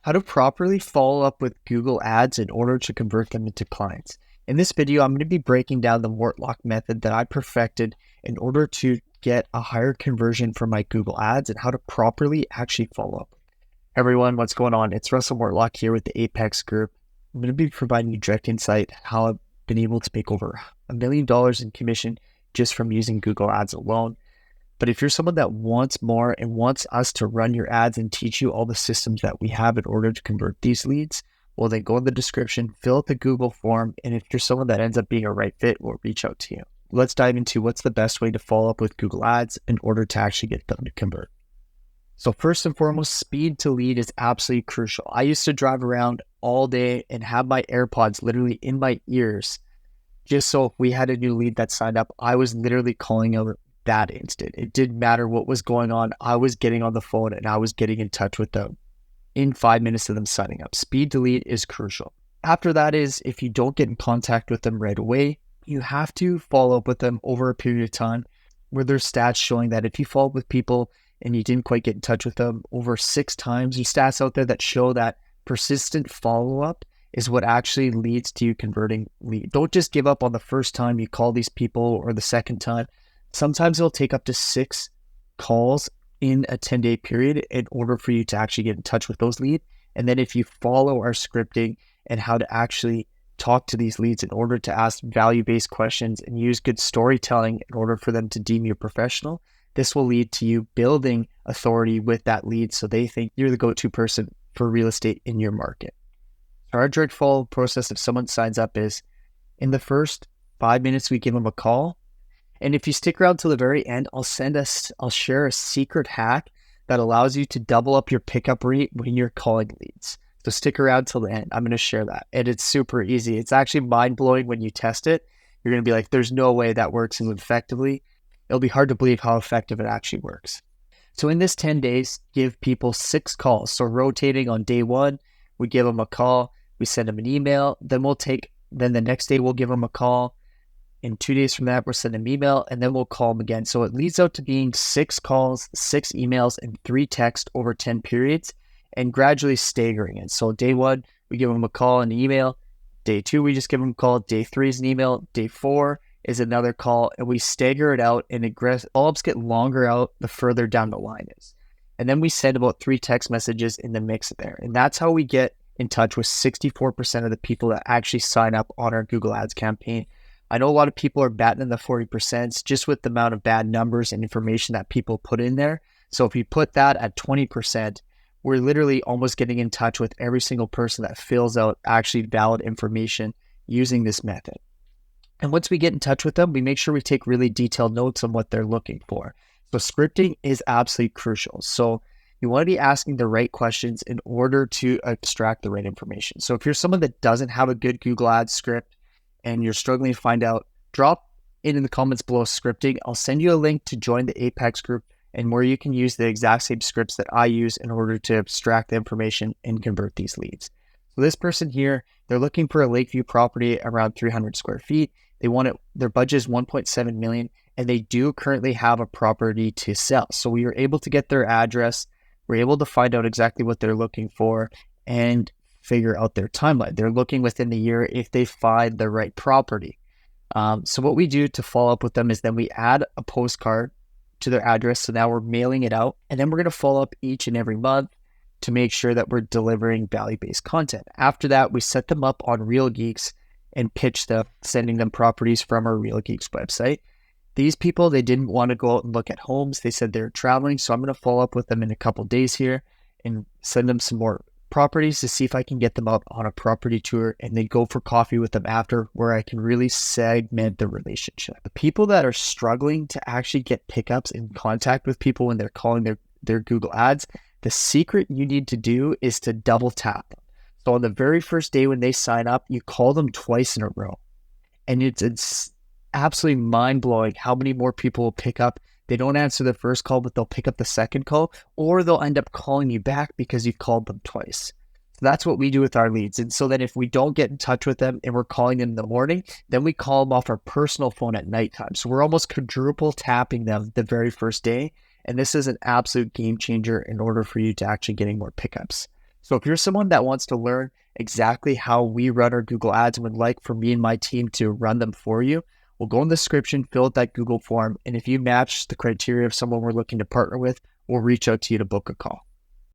How to properly follow up with Google Ads in order to convert them into clients. In this video, I'm going to be breaking down the Mortlock method that I perfected in order to get a higher conversion from my Google Ads and how to properly actually follow up. Hey everyone, what's going on? It's Russell Mortlock here with the Apex Group. I'm going to be providing you direct insight how I've been able to make over $1 million in commission just from using Google Ads alone. But if you're someone that wants more and wants us to run your ads and teach you all the systems that we have in order to convert these leads, well, then go in the description, fill out the Google form, and if you're someone that ends up being a right fit, we'll reach out to you. Let's dive into what's the best way to follow up with Google Ads in order to actually get them to convert. So first and foremost, speed to lead is absolutely crucial. I used to drive around all day and have my AirPods literally in my ears, just so if we had a new lead that signed up, I was literally calling out that instant. It didn't matter what was going on. I was getting on the phone and I was getting in touch with them in 5 minutes of them signing up. Speed to lead is crucial. After that is, if you don't get in contact with them right away, you have to follow up with them over a period of time where there's stats showing that if you follow up with people and you didn't quite get in touch with them over 6 times, there's stats out there that show that persistent follow-up is what actually leads to you converting lead. Don't just give up on the first time you call these people or the second time. Sometimes it'll take up to 6 calls in a 10-day period in order for you to actually get in touch with those leads. And then if you follow our scripting and how to actually talk to these leads in order to ask value-based questions and use good storytelling in order for them to deem you professional, this will lead to you building authority with that lead so they think you're the go-to person for real estate in your market. Our direct follow process if someone signs up is in the first 5 minutes, we give them a call. And if you stick around till the very end, I'll share a secret hack that allows you to double up your pickup rate when you're calling leads. So stick around till the end. I'm going to share that. And it's super easy. It's actually mind-blowing when you test it. You're going to be like, there's no way that works effectively. It'll be hard to believe how effective it actually works. So in this 10 days, give people 6 calls. So rotating on day 1, we give them a call. We send them an email. Then the next day we'll give them a call. In 2 days from that, we'll send them an email and then we'll call them again. So it leads out to being 6 calls, 6 emails, and 3 texts over 10 periods and gradually staggering it. So day 1, we give them a call and an email. Day 2, we just give them a call. Day 3 is an email. Day 4 is another call, and we stagger it out, and follow-ups get longer out the further down the line is. And then we send about 3 text messages in the mix there. And that's how we get in touch with 64% of the people that actually sign up on our Google Ads campaign. I know a lot of people are batting in the 40% just with the amount of bad numbers and information that people put in there. So if you put that at 20%, we're literally almost getting in touch with every single person that fills out actually valid information using this method. And once we get in touch with them, we make sure we take really detailed notes on what they're looking for. So scripting is absolutely crucial. So you want to be asking the right questions in order to extract the right information. So if you're someone that doesn't have a good Google Ads script, and you're struggling to find out, drop it in the comments below scripting. I'll send you a link to join the Apex group and where you can use the exact same scripts that I use in order to abstract the information and convert these leads. So this person here, they're looking for a Lakeview property around 300 square feet. They want it, their budget is 1.7 million, and they do currently have a property to sell. So we were able to get their address. We're able to find out exactly what they're looking for and figure out their timeline. They're looking within the year if they find the right property. So what we do to follow up with them is then we add a postcard to their address. So now we're mailing it out, and then we're going to follow up each and every month to make sure that we're delivering value-based content. After that, we set them up on Real Geeks and pitch them, sending them properties from our Real Geeks website. These people, they didn't want to go out and look at homes. They said they're traveling. So I'm going to follow up with them in a couple days here and send them some more properties to see if I can get them out on a property tour and then go for coffee with them after, where I can really segment the relationship. The people that are struggling to actually get pickups in contact with people when they're calling their Google Ads, the secret you need to do is to double tap them. So on the very first day when they sign up, you call them twice in a row. And it's absolutely mind-blowing how many more people will pick up. They don't answer the first call, but they'll pick up the second call, or they'll end up calling you back because you've called them twice. So that's what we do with our leads. And so then if we don't get in touch with them and we're calling them in the morning, then we call them off our personal phone at nighttime. So we're almost quadruple tapping them the very first day. And this is an absolute game changer in order for you to actually getting more pickups. So if you're someone that wants to learn exactly how we run our Google ads and would like for me and my team to run them for you, we'll go in the description, fill out that Google form, and if you match the criteria of someone we're looking to partner with, we'll reach out to you to book a call.